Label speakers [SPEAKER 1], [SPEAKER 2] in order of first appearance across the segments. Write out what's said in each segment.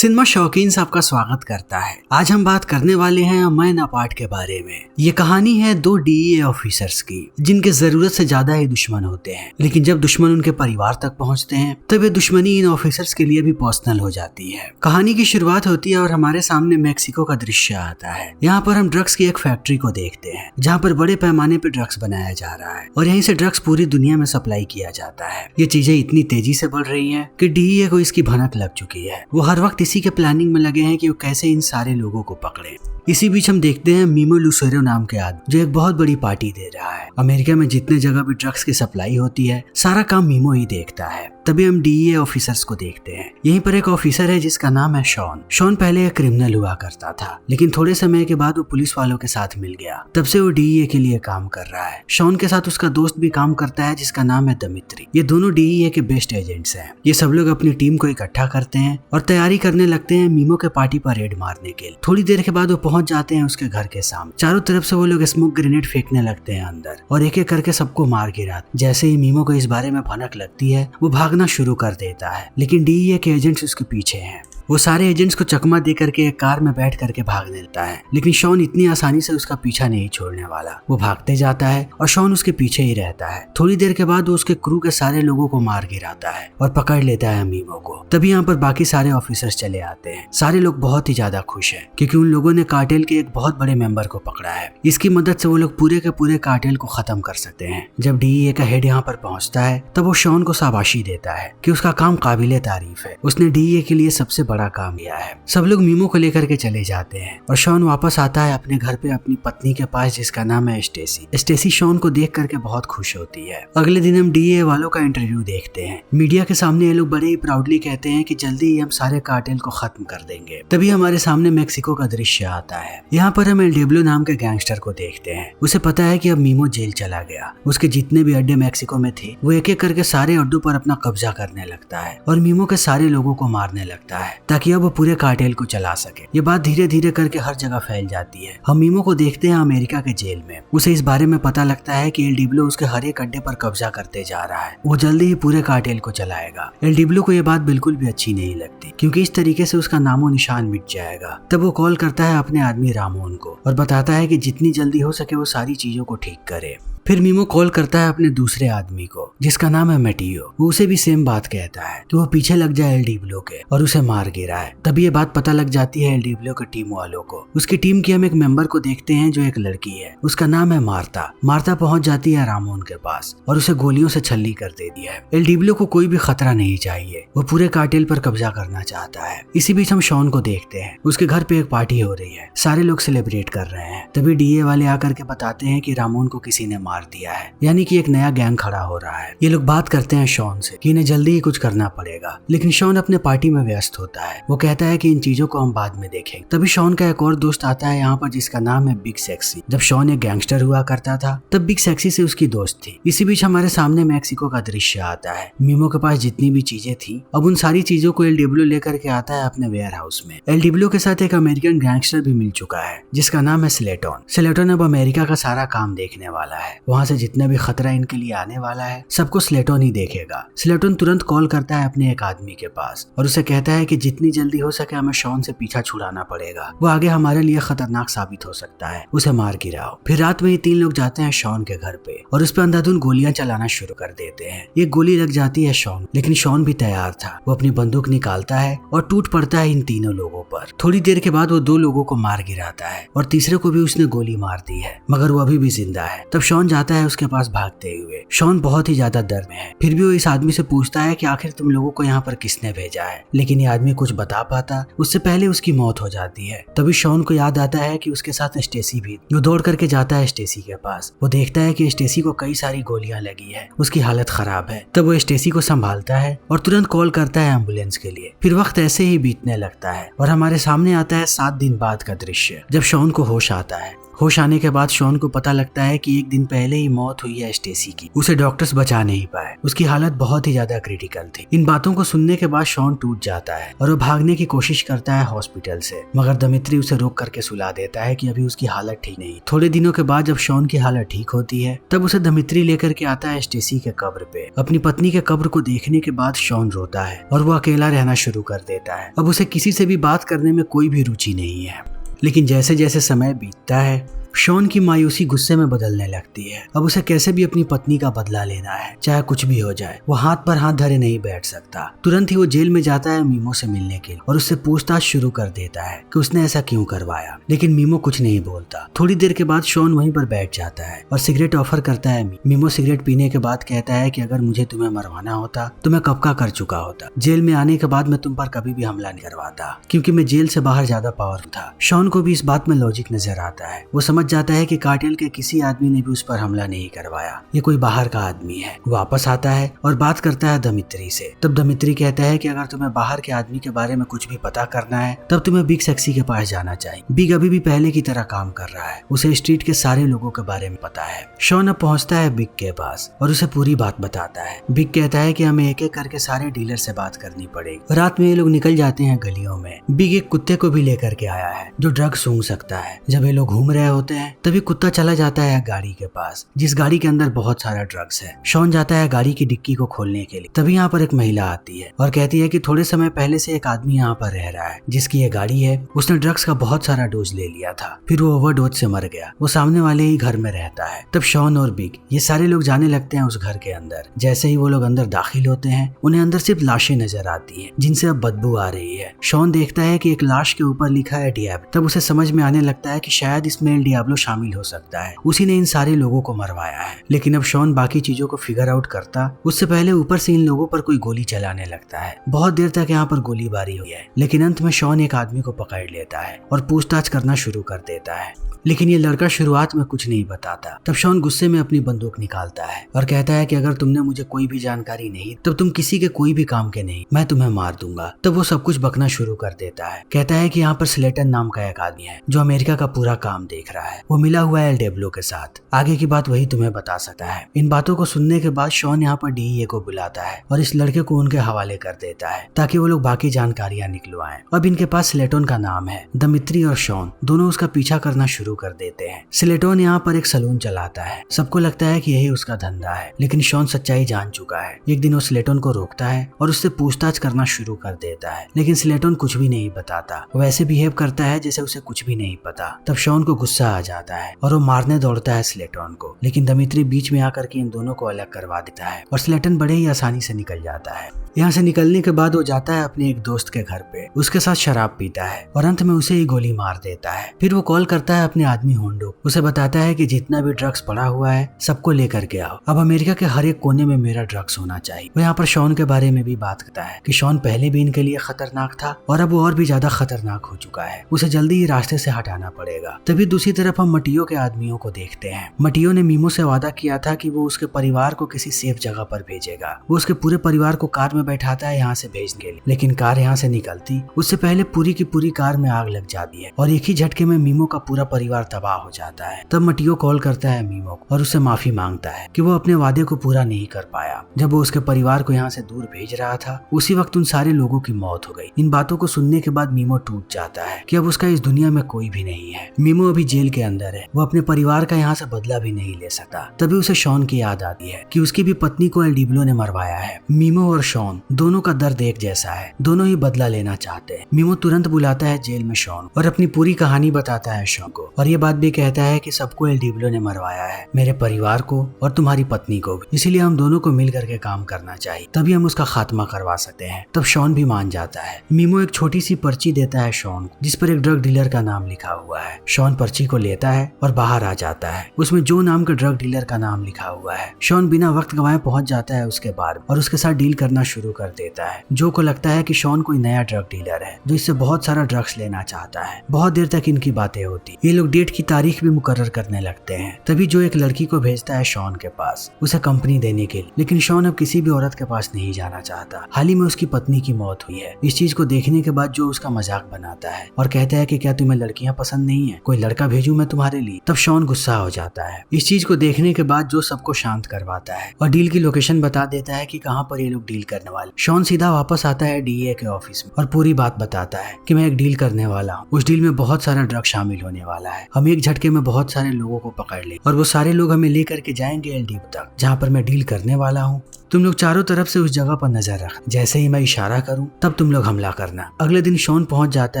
[SPEAKER 1] Cinema शौकीन से आपका स्वागत करता है। आज हम बात करने वाले हैं अमैन अपार्ट के बारे में। ये कहानी है दो डीईए ऑफिसर्स की, जिनके जरूरत से ज्यादा ही दुश्मन होते हैं, लेकिन जब दुश्मन उनके परिवार तक पहुंचते हैं तब ये दुश्मनी इन ऑफिसर्स के लिए भी पर्सनल हो जाती है। कहानी की शुरुआत होती है और हमारे सामने मैक्सिको का दृश्य आता है। यहाँ पर हम ड्रग्स की एक फैक्ट्री को देखते हैं, जहाँ पर बड़े पैमाने पर ड्रग्स बनाया जा रहा है और यहीं से ड्रग्स पूरी दुनिया में सप्लाई किया जाता है। ये चीजें इतनी तेजी से बढ़ रही है कि डीईए को इसकी भनक लग चुकी है। वो हर वक्त इसी के प्लानिंग में लगे हैं कि वो कैसे इन सारे लोगों को पकड़े। इसी बीच हम देखते हैं मीमो लुसेरो नाम के आदमी, जो एक बहुत बड़ी पार्टी दे रहा है। अमेरिका में जितने जगह भी ड्रग्स की सप्लाई होती है, सारा काम मीमो ही देखता है। तभी हम डीईए ऑफिसर्स को देखते हैं। यहीं पर एक ऑफिसर है जिसका नाम है शॉन। शॉन पहले एक क्रिमिनल हुआ करता था, लेकिन थोड़े समय के बाद वो पुलिस वालों के साथ मिल गया। तब से वो डीईए के लिए काम कर रहा है। शॉन के साथ उसका दोस्त भी काम करता है जिसका नाम है दमित्री। ये दोनों डीईए के बेस्ट एजेंट्स हैं। ये सब लोग अपनी टीम को इकट्ठा करते हैं और तैयारी करने लगते हैं मीमो के पार्टी पर रेड मारने के लिए। थोड़ी देर के बाद वो पहुंच जाते हैं उसके घर के सामने। चारों तरफ से वो लोग स्मोक ग्रेनेड फेंकने लगते हैं अंदर और एक एक करके सबको मार गिराते। जैसे ही मीमो को इस बारे में भनक लगती है, वो भागना शुरू कर देता है, लेकिन डीईए के एजेंट्स उसके पीछे हैं। वो सारे एजेंट्स को चकमा दे करके एक कार में बैठ करके भागने लगता है, लेकिन शॉन इतनी आसानी से उसका पीछा नहीं छोड़ने वाला। वो भागते जाता है और शॉन उसके पीछे ही रहता है। थोड़ी देर के बाद वो उसके क्रू के सारे लोगों को मार गिराता है और पकड़ लेता है मीमो को। तभी यहाँ पर बाकी सारे ऑफिसर्स चले आते हैं। सारे लोग बहुत ही ज्यादा खुश हैं, क्योंकि उन लोगों ने कार्टेल के एक बहुत बड़े मेंबर को पकड़ा है। इसकी मदद से वो लोग पूरे के पूरे कार्टेल को खत्म कर सकते हैं। जब डीईए का हेड यहाँ पर पहुंचता है, तब वो शॉन को शाबाशी देता है कि उसका काम काबिले तारीफ है। उसने डीईए के लिए सबसे बड़ा काम किया है। सब लोग मीमो को लेकर के चले जाते हैं और शॉन वापस आता है अपने घर पे अपनी पत्नी के पास, जिसका नाम है स्टेसी। स्टेसी शॉन को देख करके बहुत खुश होती है। अगले दिन हम डीईए वालों का इंटरव्यू देखते हैं। मीडिया के सामने ये लोग बड़े ही प्राउडली कहते हैं कि जल्दी ही हम सारे कार्टेल को खत्म कर देंगे। तभी हमारे सामने मैक्सिको का दृश्य आता है। यहाँ पर हम एल डेब्लो नाम के गैंगस्टर को देखते हैं। उसे पता है कि अब मीमो जेल चला गया। उसके जितने भी अड्डे मैक्सिको में थे, वो एक एक करके सारे अड्डों पर अपना कब्जा करने लगता है और मीमो के सारे लोगों को मारने लगता है, ताकि अब वो पूरे कार्टेल को चला सके। ये बात धीरे धीरे करके हर जगह फैल जाती है। हम मीमो को देखते हैं अमेरिका के जेल में। उसे इस बारे में पता लगता है कि एल डिब्लो उसके हर एक अड्डे पर कब्जा करते जा रहा है। वो जल्दी ही पूरे कार्टेल को चलाएगा। एल डिब्लो को ये बात बिल्कुल भी अच्छी नहीं लगती, क्योंकि इस तरीके से उसका नामो निशान मिट जाएगा। तब वो कॉल करता है अपने आदमी रामोन को और बताता है कि जितनी जल्दी हो सके वो सारी चीजों को ठीक करे। फिर मीमो कॉल करता है अपने दूसरे आदमी को, जिसका नाम है मेटियो। वो उसे भी सेम बात कहता है कि वो पीछे लग जाए एल डिब्लो के और उसे मार गिराए। तभी ये बात पता लग जाती है एल डिब्लो के टीम वालों को। उसकी टीम की हम एक मेंबर को देखते हैं जो एक लड़की है। उसका नाम है मार्ता। मार्ता पहुंच जाती है रामोन के पास और उसे गोलियों से छल्ली कर देती है। एल डिब्लो को कोई भी खतरा नहीं चाहिए। वो पूरे कार्टेल पर कब्जा करना चाहता है। इसी बीच हम शॉन को देखते हैं। उसके घर पे एक पार्टी हो रही है। सारे लोग सेलिब्रेट कर रहे हैं। तभी डीए वाले आकर के बताते हैं कि रामोन को किसी ने मार दिया है, यानी कि एक नया गैंग खड़ा हो रहा है। ये लोग बात करते हैं शॉन से कि इन्हें जल्दी ही कुछ करना पड़ेगा, लेकिन शॉन अपने पार्टी में व्यस्त होता है। वो कहता है कि इन चीजों को हम बाद में देखेंगे। तभी शॉन का एक और दोस्त आता है यहाँ पर, जिसका नाम है बिग सेक्सी। जब शॉन एक गैंगस्टर हुआ करता था, तब बिग सेक्सी से उसकी दोस्त थी। इसी बीच हमारे सामने मैक्सिको का दृश्य आता है। मीमो के पास जितनी भी चीजें थी, अब उन सारी चीजों को एल डिब्लो लेकर के आता है अपने वेयर हाउस में। एल डिब्लो के साथ एक अमेरिकन गैंगस्टर भी मिल चुका है, जिसका नाम है स्लेटन। स्लेटन अब अमेरिका का सारा काम देखने वाला है। वहाँ से जितना भी खतरा इनके लिए आने वाला है, सबको स्लेटन ही देखेगा। स्लेटन तुरंत कॉल करता है अपने एक आदमी के पास और उसे कहता है कि जितनी जल्दी हो सके हमें शॉन से पीछा छुड़ाना पड़ेगा। वो आगे हमारे लिए खतरनाक साबित हो सकता है, उसे मार गिराओ। फिर रात में ये तीन लोग जाते हैं शॉन के घर पे और उस पर अंधाधुंध गोलियां चलाना शुरू कर देते हैं। एक गोली लग जाती है शॉन, लेकिन शॉन भी तैयार था। वो अपनी बंदूक निकालता है और टूट पड़ता है इन तीनों लोगों पर। थोड़ी देर के बाद वो दो लोगों को मार गिराता है और तीसरे को भी उसने गोली मार दी है, मगर वो अभी भी जिंदा है। तब शॉन जाता है उसके पास भागते हुए। शॉन बहुत ही ज्यादा दर्द में है। फिर भी वो इस आदमी से पूछता है कि आखिर तुम लोगों को यहाँ पर किसने भेजा है, लेकिन ये आदमी कुछ बता पाता उससे पहले उसकी मौत हो जाती है। तभी शॉन को याद आता है कि उसके साथ स्टेसी भी। वो दौड़ करके जाता है स्टेसी के पास। वो देखता है कि स्टेसी को कई सारी गोलियां लगी है, उसकी हालत खराब है। तब वो स्टेसी को संभालता है और तुरंत कॉल करता है एम्बुलेंस के लिए। फिर वक्त ऐसे ही बीतने लगता है और हमारे सामने आता है 7 दिन बाद का दृश्य, जब शॉन को होश आता है। होश आने के बाद शॉन को पता लगता है कि एक दिन पहले ही मौत हुई है स्टेसी की। उसे डॉक्टर्स बचा नहीं पाए, उसकी हालत बहुत ही ज्यादा क्रिटिकल थी। इन बातों को सुनने के बाद शॉन टूट जाता है और वो भागने की कोशिश करता है हॉस्पिटल से, मगर दमित्री उसे रोक करके सुला देता है कि अभी उसकी हालत ठीक नहीं। थोड़े दिनों के बाद जब शॉन की हालत ठीक होती है तब उसे दमित्री लेकर के आता है स्टेसी के कब्र पे। अपनी पत्नी के कब्र को देखने के बाद शॉन रोता है और वो अकेला रहना शुरू कर देता है। अब उसे किसी से भी बात करने में कोई भी रुचि नहीं है। लेकिन जैसे जैसे समय बीतता है शॉन की मायूसी गुस्से में बदलने लगती है। अब उसे कैसे भी अपनी पत्नी का बदला लेना है, चाहे कुछ भी हो जाए। वो हाथ पर हाथ धरे नहीं बैठ सकता। तुरंत ही वो जेल में जाता है मीमो से मिलने के लिए और उससे पूछताछ शुरू कर देता है कि उसने ऐसा क्यों करवाया। लेकिन मीमो कुछ नहीं बोलता। थोड़ी देर के बाद शॉन वहीं पर बैठ जाता है और सिगरेट ऑफर करता है। मीमो सिगरेट पीने के बाद कहता है कि अगर मुझे तुम्हें मरवाना होता तो मैं कब का कर चुका होता। जेल में आने के बाद मैं तुम पर कभी भी हमला नहीं करवाता, क्योंकि मैं जेल से बाहर ज्यादा पावरफुल था। शॉन को भी इस बात में लॉजिक नजर आता है। वो समझ जाता है कि कार्टेल के किसी आदमी ने भी उस पर हमला नहीं करवाया, ये कोई बाहर का आदमी है। वापस आता है और बात करता है दमित्री से। तब दमित्री कहता है कि अगर तुम्हें बाहर के आदमी के बारे में कुछ भी पता करना है तब तुम्हें बिग सेक्सी के पास जाना चाहिए। बिग अभी भी पहले की तरह काम कर रहा है, उसे स्ट्रीट के सारे लोगों के बारे में पता है। शॉन अब पहुंचता है बिग के पास और उसे पूरी बात बताता है। बिग कहता है कि हमें एक एक करके सारे डीलर से बात करनी पड़ेगी। रात में ये लोग निकल जाते हैं गलियों में। बिग एक कुत्ते को भी लेकर के आया है जो ड्रग सूंघ सकता है। जब ये लोग घूम रहे होते हैं तभी कुत्ता चला जाता है गाड़ी के पास, जिस गाड़ी के अंदर बहुत सारा ड्रग्स है। शॉन जाता है गाड़ी की डिक्की को खोलने के लिए। तभी यहाँ पर एक महिला आती है और कहती है कि थोड़े समय पहले से एक आदमी यहाँ पर रह रहा है जिसकी ये गाड़ी है। उसने ड्रग्स का बहुत सारा डोज ले लिया था, फिर वो ओवरडोज से मर गया। वो सामने वाले ही घर में रहता है। तब शॉन और बिग ये सारे लोग जाने लगते हैं उस घर के अंदर। जैसे ही वो लोग अंदर दाखिल होते हैं उन्हें अंदर सिर्फ लाशें नजर आती हैं जिनसे अब बदबू आ रही है। शॉन देखता है कि एक लाश के ऊपर लिखा है डियाब्लो। तब उसे समझ में आने लगता है कि शायद इसमें एल डियाब्लो शामिल हो सकता है, उसी ने इन सारे लोगों को मरवाया है। लेकिन अब शॉन बाकी चीजों को फिगर आउट करता उससे पहले ऊपर से इन लोगों पर कोई गोली चलाने लगता है। बहुत देर तक यहाँ पर गोलीबारी हुई है, लेकिन अंत में शॉन एक आदमी को पकड़ लेता है और पूछताछ करना शुरू कर देता है। लेकिन ये लड़का शुरुआत में कुछ नहीं बताता। तब शॉन गुस्से में अपनी बंदूक निकालता है और कहता है कि अगर तुमने मुझे कोई भी जानकारी नहीं तब तुम किसी के कोई भी काम के नहीं, मैं तुम्हें मार दूंगा। तब वो सब कुछ बकना शुरू कर देता है। कहता है कि यहाँ पर स्लेटन नाम का एक आदमी है जो अमेरिका का पूरा काम देख रहा है। वो मिला हुआ है एल डियाब्लो के साथ। आगे की बात वही तुम्हें बता सकता है। इन बातों को सुनने के बाद शॉन यहाँ पर डीईए को बुलाता है और इस लड़के को उनके हवाले कर देता है ताकि वो लोग बाकी जानकारियां निकलवाएं। अब इनके पास स्लेटन का नाम है। दमित्री और शॉन दोनों उसका पीछा करना शुरू कर देते हैं। स्लेटन यहाँ पर एक सलून चलाता है। सबको लगता है कि यही उसका धंधा है, लेकिन शॉन सच्चाई जान चुका है। एक दिन वो स्लेटन को रोकता है और उससे पूछताछ करना शुरू कर देता है, लेकिन स्लेटन कुछ भी नहीं बताता। वो ऐसे बिहेव करता है जैसे उसे कुछ भी नहीं पता। तब शॉन को गुस्सा आ जाता है और वो मारने दौड़ता है स्लेटन को, लेकिन दमित्री बीच में आकर के इन दोनों को अलग करवा देता है और स्लेटन बड़े ही आसानी से निकल जाता है। यहाँ से निकलने के बाद वो जाता है अपने एक दोस्त के घर पे, उसके साथ शराब पीता है और अंत में उसे ही गोली मार देता है। फिर वो कॉल करता है अपने आदमी होंडो, उसे बताता है कि जितना भी ड्रग्स पड़ा हुआ है सबको लेकर के आओ। अब अमेरिका के हर एक कोने में मेरा ड्रग्स होना चाहिए। वो यहाँ पर शॉन के बारे में भी बात करता है कि शॉन पहले भी इनके लिए खतरनाक था और अब वो और भी ज्यादा खतरनाक हो चुका है, उसे जल्दी ही रास्ते से हटाना पड़ेगा। तभी दूसरी तरफ हम मटियो के आदमियों को देखते हैं। मटियो ने मीमो से वादा किया था कि वो उसके परिवार को किसी सेफ जगह पर भेजेगा। वो उसके पूरे परिवार को कार में बैठाता है यहाँ से भेजने के लिए, लेकिन कार यहाँ से निकलती उससे पहले पूरी की पूरी कार में आग लग जाती है और एक ही झटके में मीमो का पूरा परिवार तबाह हो जाता है। तब मटियो कॉल करता है मीमो को और उससे माफी मांगता है कि वो अपने वादे को पूरा नहीं कर पाया जब वो उसके परिवार को यहाँ से दूर भेज रहा था। उसी वक्त उन सारे लोगों की मौत हो गई। इन बातों को सुनने के बाद मीमो टूट जाता है कि अब उसका इस दुनिया में कोई भी नहीं है। मीमो अभी जेल के अंदर है, वो अपने परिवार का यहाँ से बदला भी नहीं ले सकता। तभी उसे शॉन की याद आती है कि उसकी भी पत्नी को एल डियाब्लो ने मरवाया है। मीमो और शॉन दोनों का दर्द एक जैसा है, दोनों ही बदला लेना चाहते हैं। मीमो तुरंत बुलाता है जेल में शॉन और अपनी पूरी कहानी बताता है शॉन को और ये बात भी कहता है कि सबको एल डियाब्लो ने मरवाया है, मेरे परिवार को और तुम्हारी पत्नी को भी, इसीलिए हम दोनों को मिल करके काम करना चाहिए, तभी हम उसका खात्मा करवा सकते हैं। तब शॉन भी मान जाता है। मीमो एक छोटी सी पर्ची देता है शॉन को जिस पर एक ड्रग डीलर का नाम लिखा हुआ है। शॉन पर्ची को लेता है और बाहर आ जाता है। उसमें जो नाम के ड्रग डीलर का नाम लिखा हुआ है। शॉन बिना वक्त गवाए पहुंच जाता है उसके बार और उसके साथ डील करना शुरू कर देता है। जो को लगता है कि शॉन कोई नया ड्रग डीलर है जो इससे बहुत सारा ड्रग्स लेना चाहता है। बहुत देर तक इनकी बातें होती, ये लोग डेट की तारीख भी मुकर्रर करने लगते हैं। तभी जो एक लड़की को भेजता है शॉन के पास उसे कंपनी देने के लिए, लेकिन शॉन अब किसी भी औरत के पास नहीं जाना चाहता। हाल ही में उसकी पत्नी की मौत हुई है। इस चीज को देखने के बाद जो उसका मजाक बनाता है और कहता है कि क्या तुम्हें लड़कियां पसंद नहीं है, कोई लड़का भेजूं भेजूं मैं तुम्हारे लिए? तब शॉन गुस्सा हो जाता है। इस चीज को देखने के बाद जो सबको शांत करवाता है और डील की लोकेशन बता देता है कि कहाँ पर ये लोग डील करने वाले। शॉन सीधा वापस आता है डीए के ऑफिस में और पूरी बात बताता है कि मैं एक डील करने वाला हूँ। उस डील में बहुत सारा ड्रग शामिल होने वाला है। हम एक झटके में बहुत सारे लोगों को पकड़ ले और वो सारे लोग हमें लेकर के जाएंगे एल डीप तक, जहाँ पर मैं डील करने वाला हूँ। तुम लोग चारों तरफ से उस जगह पर नजर रख, जैसे ही मैं इशारा करूं तब तुम लोग हमला करना। अगले दिन शॉन पहुंच जाता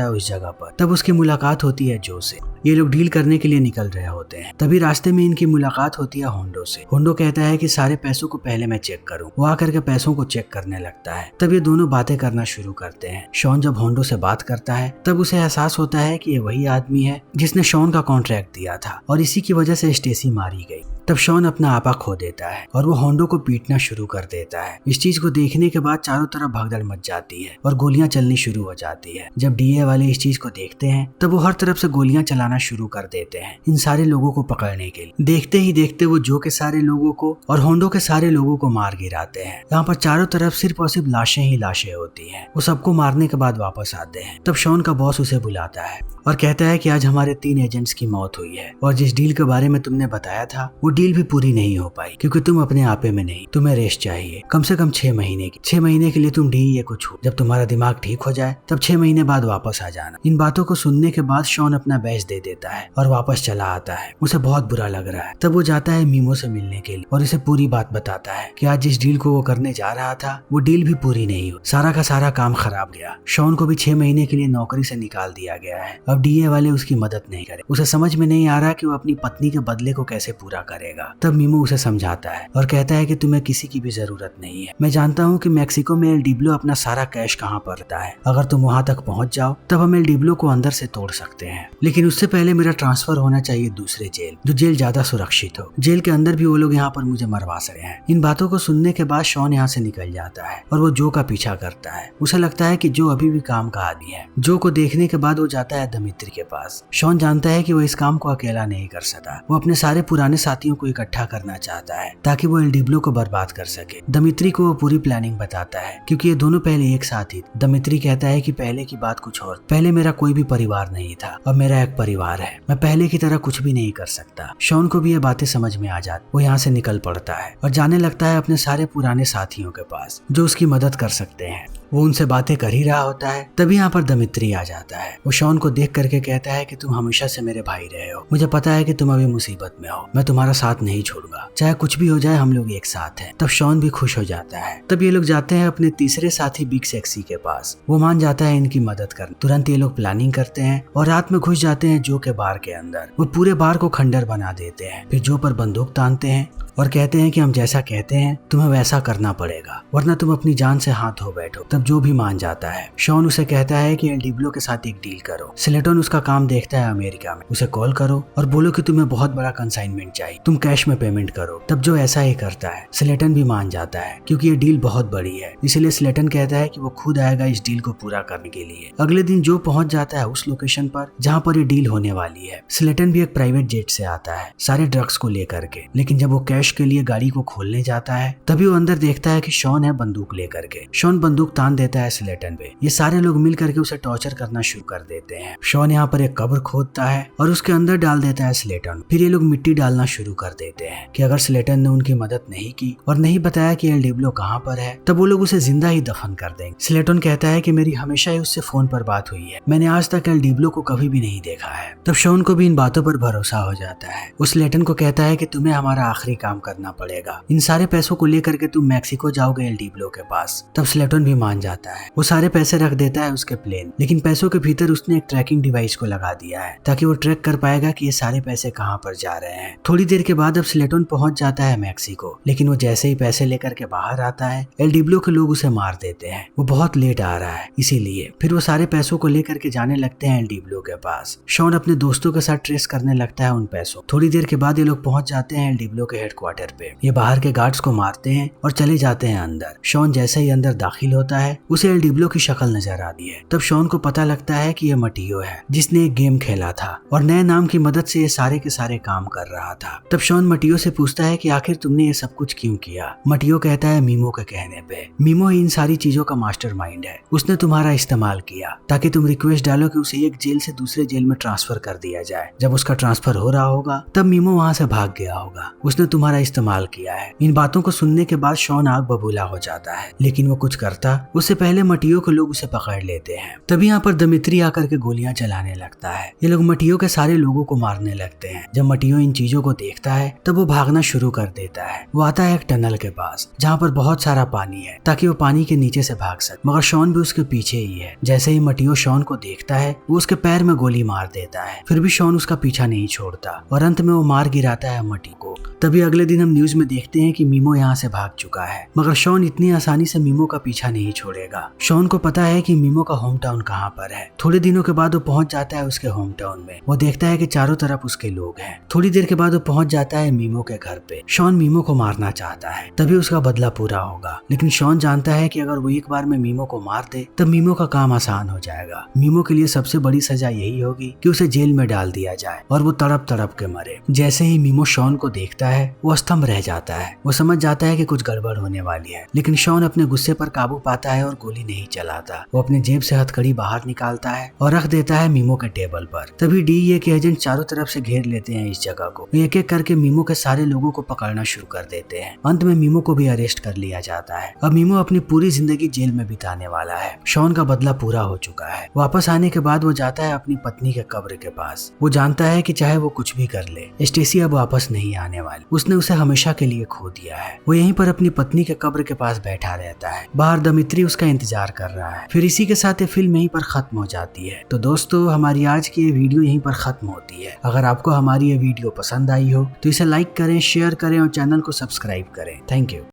[SPEAKER 1] है उस जगह पर। तब उसकी मुलाकात होती है जो से। ये लोग डील करने के लिए निकल रहे होते हैं। तभी रास्ते में इनकी मुलाकात होती है होंडो से। होंडो कहता है कि सारे पैसों को पहले मैं चेक करूं। वो आकर के पैसों को चेक करने लगता है। तब ये दोनों बातें करना शुरू करते हैं। शॉन जब होंडो से बात करता है तब उसे एहसास होता है कि ये वही आदमी है जिसने शॉन का कॉन्ट्रैक्ट दिया था और इसी की वजह से स्टेसी मारी गई। तब शॉन अपना आपा खो देता है और वो होंडो को पीटना शुरू कर देता है। इस चीज को देखने के बाद चारों तरफ भगदड़ मच जाती है और गोलियां चलनी शुरू हो जाती है। जब डीए वाले इस चीज को देखते हैं तब वो हर तरफ से गोलियां चलाना शुरू कर देते हैं इन सारे लोगों को पकड़ने के लिए। देखते ही देखते वो जो के सारे लोगों को और होंडो के सारे लोगों को मार गिराते हैं। यहाँ पर चारों तरफ सिर्फ और सिर्फ लाशें ही लाशें होती हैं। वो सबको मारने के बाद वापस आते हैं। तब शॉन का बॉस उसे बुलाता है और कहता है कि आज हमारे 3 एजेंट्स की मौत हुई है और जिस डील के बारे में तुमने बताया था वो डील भी पूरी नहीं हो पाई क्योंकि तुम अपने आपे में नहीं, तुम्हें रेस्ट चाहिए कम से कम 6 महीने की। 6 महीने के लिए तुम डीए को छू, जब तुम्हारा दिमाग ठीक हो जाए तब 6 महीने बाद वापस आ जाना। इन बातों को सुनने के बाद शॉन अपना बैज दे देता है और वापस चला आता है। उसे बहुत बुरा लग रहा है। तब वो जाता है मीमो से मिलने के लिए और इसे पूरी बात बताता है कि आज जिस डील को वो करने जा रहा था वो डील भी पूरी नहीं हुई। सारा का सारा काम खराब गया। शॉन को भी 6 महीने के लिए नौकरी से निकाल दिया गया है। अब डीए वाले उसकी मदद नहीं करे। उसे समझ में नहीं आ रहा कि वो अपनी पत्नी के बदले को कैसे पूरा करेगा। तब मीमो उसे समझाता है और कहता है कि तुम्हें किसी की भी जरूरत नहीं है। मैं जानता हूँ कि मैक्सिको में एल डिब्लो अपना सारा कैश कहाँ पर रहता है। अगर तुम वहां तक पहुंच जाओ तब हम एल डिब्लो को अंदर से तोड़ सकते हैं, लेकिन उससे पहले मेरा ट्रांसफर होना चाहिए दूसरे जेल, जो जेल ज्यादा सुरक्षित हो। जेल के अंदर भी वो लोग यहाँ पर मुझे मरवा सकते हैं। इन बातों को सुनने के बाद शॉन यहाँ से निकल जाता है और वो जो का पीछा करता है। उसे लगता है कि जो अभी भी काम का आदमी है। जो को देखने के बाद वो जाता है दमित्री के पास। शॉन जानता है कि वो इस काम को अकेला नहीं कर सकता। वो अपने सारे पुराने साथियों को इकट्ठा करना चाहता है ताकि वो एल डिब्लो को बर्बाद कर सके। दमित्री को वो पूरी प्लानिंग बताता है क्योंकि ये दोनों पहले एक साथ ही। दमित्री कहता है कि पहले की बात कुछ और, पहले मेरा कोई भी परिवार नहीं था, अब मेरा एक परिवार है। मैं पहले की तरह कुछ भी नहीं कर सकता। शॉन को भी ये बातें समझ में आ जाती। वो यहाँ से निकल पड़ता है और जाने लगता है अपने सारे पुराने साथियों के पास जो उसकी मदद कर सकते हैं। वो उनसे बातें कर ही रहा होता है तभी यहाँ पर दमित्री आ जाता है। वो शॉन को देख करके कहता है कि तुम हमेशा से मेरे भाई रहे हो। मुझे पता है कि तुम अभी मुसीबत में हो। मैं तुम्हारा साथ नहीं छोड़ूंगा, चाहे कुछ भी हो जाए, हम लोग एक साथ हैं। तब शॉन भी खुश हो जाता है। तब ये लोग जाते हैं अपने तीसरे साथी बिग सेक्सी के पास। वो मान जाता है इनकी मदद करने। तुरंत ये लोग प्लानिंग करते हैं और रात में घुस जाते हैं जो के बार के अंदर। वो पूरे बार को खंडर बना देते हैं। फिर जो पर बंदूक तानते हैं और कहते हैं कि हम जैसा कहते हैं तुम्हें वैसा करना पड़ेगा, वरना तुम अपनी जान से हाथ धो बैठो। तब जो भी मान जाता है। शॉन उसे कहता है कि एल डिब्लो के साथ एक डील करो। स्लेटन उसका काम देखता है अमेरिका में। उसे कॉल करो और बोलो कि तुम्हें बहुत बड़ा कंसाइनमेंट चाहिए, तुम कैश में पेमेंट करो। तब जो ऐसा ही करता है। स्लेटन भी मान जाता है क्योंकि ये डील बहुत बड़ी है, इसलिए स्लेटन कहता है कि वो खुद आएगा इस डील को पूरा करने के लिए। अगले दिन जो पहुंच जाता है उस लोकेशन पर जहाँ पर ये डील होने वाली है। स्लेटन भी एक प्राइवेट जेट से आता है सारे ड्रग्स को लेकर के, लेकिन जब वो कैश के लिए गाड़ी को खोलने जाता है तभी वो अंदर देखता है कि शॉन है बंदूक लेकर के। शॉन बंदूक तान देता है स्लेटन पे। ये सारे लोग मिल करके उसे टॉर्चर करना शुरू कर देते हैं। शॉन यहाँ पर एक कब्र खोदता है और उसके अंदर डाल देता है स्लेटन। फिर ये लोग मिट्टी डालना शुरू कर देते हैं कि अगर स्लेटन ने उनकी मदद नहीं की और नहीं बताया कि एल डिब्लो कहाँ पर है तब वो लोग उसे जिंदा ही दफन कर देंगे। स्लेटन कहता है कि मेरी हमेशा ही उससे फोन पर बात हुई है, मैंने आज तक एल डिब्लो को कभी भी नहीं देखा है। तब शॉन को भी इन बातों पर भरोसा हो जाता है। वो स्लेटन को कहता है कि तुम्हें हमारा आखिरी काम करना पड़ेगा। इन सारे पैसों को लेकर के तुम मैक्सिको जाओगे एल डिब्लो के पास। तब स्लेटन भी मान जाता है। वो सारे पैसे रख देता है उसके प्लेन, लेकिन पैसों के भीतर उसने एक ट्रैकिंग डिवाइस को लगा दिया है ताकि वो ट्रैक कर पाएगा कि ये सारे पैसे कहाँ पर जा रहे हैं। थोड़ी देर के बाद अब स्लेटन पहुंच जाता है मैक्सिको, लेकिन वो जैसे ही पैसे लेकर के बाहर आता है एल डिब्लो के लोग उसे मार देते हैं। वो बहुत लेट आ रहा है इसीलिए। फिर वो सारे पैसों को लेकर के जाने लगते हैं एल डिब्लो के पास। शॉन अपने दोस्तों के साथ ट्रेस करने लगता है उन पैसों। थोड़ी देर के बाद ये लोग पहुंच जाते हैं एल डिब्लो के हेडक्वार्टर पे। ये बाहर के गार्ड्स को मारते हैं और चले जाते हैं अंदर। शॉन जैसे ही अंदर दाखिल होता है है उसे एल डिब्लो की शक्ल नजर आती है। तब शॉन को पता लगता है कि यह मटियो है जिसने एक गेम खेला था और नए नाम की मदद से ये सारे के सारे काम कर रहा था। तब शॉन मटियो से पूछता है कि आखिर तुमने ये सब कुछ क्यों किया। मटियो कहता है मीमो के कहने पे। मीमो ही इन सारी चीजों का मास्टरमाइंड है, उसने तुम्हारा इस्तेमाल किया ताकि तुम रिक्वेस्ट डालो कि उसे एक जेल से दूसरे जेल में ट्रांसफर कर दिया जाए। जब उसका ट्रांसफर हो रहा होगा तब मीमो वहाँ से भाग गया होगा, उसने तुम्हारा इस्तेमाल किया है। इन बातों को सुनने के बाद शॉन आग बबूला हो जाता है, लेकिन वो कुछ करता उससे पहले मटियो के लोग उसे पकड़ लेते हैं। तभी यहाँ पर दिमित्री आकर के गोलियां चलाने लगता है। ये लोग मटियो के सारे लोगों को मारने लगते हैं। जब मटियो इन चीजों को देखता है तब वो भागना शुरू कर देता है। वो आता है एक टनल के पास जहाँ पर बहुत सारा पानी है ताकि वो पानी के नीचे से भाग सके, मगर शॉन भी उसके पीछे ही है। जैसे ही मटियो शॉन को देखता है वो उसके पैर में गोली मार देता है, फिर भी शॉन उसका पीछा नहीं छोड़ता और अंत में वो मार गिराता है मटी को। तभी अगले दिन हम न्यूज में देखते हैं कि मीमो यहाँ से भाग चुका है, मगर शॉन इतनी आसानी से मीमो का पीछा नहीं छोड़ेगा। शॉन को पता है कि मीमो का होम टाउन कहाँ पर है। थोड़े दिनों के बाद वो पहुंच जाता है उसके होम टाउन में। वो देखता है कि चारों तरफ उसके लोग हैं। थोड़ी देर के बाद वो पहुंच जाता है मीमो के घर पे। शॉन मीमो को मारना चाहता है, तभी उसका बदला पूरा होगा, लेकिन शॉन जानता है कि अगर वो एक बार में मीमो को मार दे तब मीमो का काम आसान हो जाएगा। मीमो के लिए सबसे बड़ी सजा यही होगी कि उसे जेल में डाल दिया जाए और वो तड़प तड़प के मरे। जैसे ही मीमो शॉन को देखता है वो स्तंभ रह जाता है। वो समझ जाता है कि कुछ गड़बड़ होने वाली है, लेकिन शॉन अपने गुस्से पर काबू पाता है और गोली नहीं चलाता। वो अपने जेब से हथकड़ी बाहर निकालता है और रख देता है मीमो के टेबल पर। तभी डीईए के एजेंट चारों तरफ से घेर लेते हैं इस जगह को। एक एक करके मीमो के सारे लोगों को पकड़ना शुरू कर देते हैं। अंत में मीमो को भी अरेस्ट कर लिया जाता है। अब मीमो अपनी पूरी जिंदगी जेल में बिताने वाला है। शॉन का बदला पूरा हो चुका है। वापस आने के बाद वो जाता है अपनी पत्नी के कब्र के पास। वो जानता है कि चाहे वो कुछ भी कर ले, स्टेसी अब वापस नहीं आने वाली। उसने उसे हमेशा के लिए खो दिया है। वो यहीं पर अपनी पत्नी के कब्र के पास बैठा रहता है। बाहर दिमित्री उसका इंतजार कर रहा है। फिर इसी के साथ ये फिल्म यहीं पर खत्म हो जाती है। तो दोस्तों, हमारी आज की ये वीडियो यहीं पर खत्म होती है। अगर आपको हमारी ये वीडियो पसंद आई हो तो इसे लाइक करें, शेयर करें और चैनल को सब्सक्राइब करें। Thank you.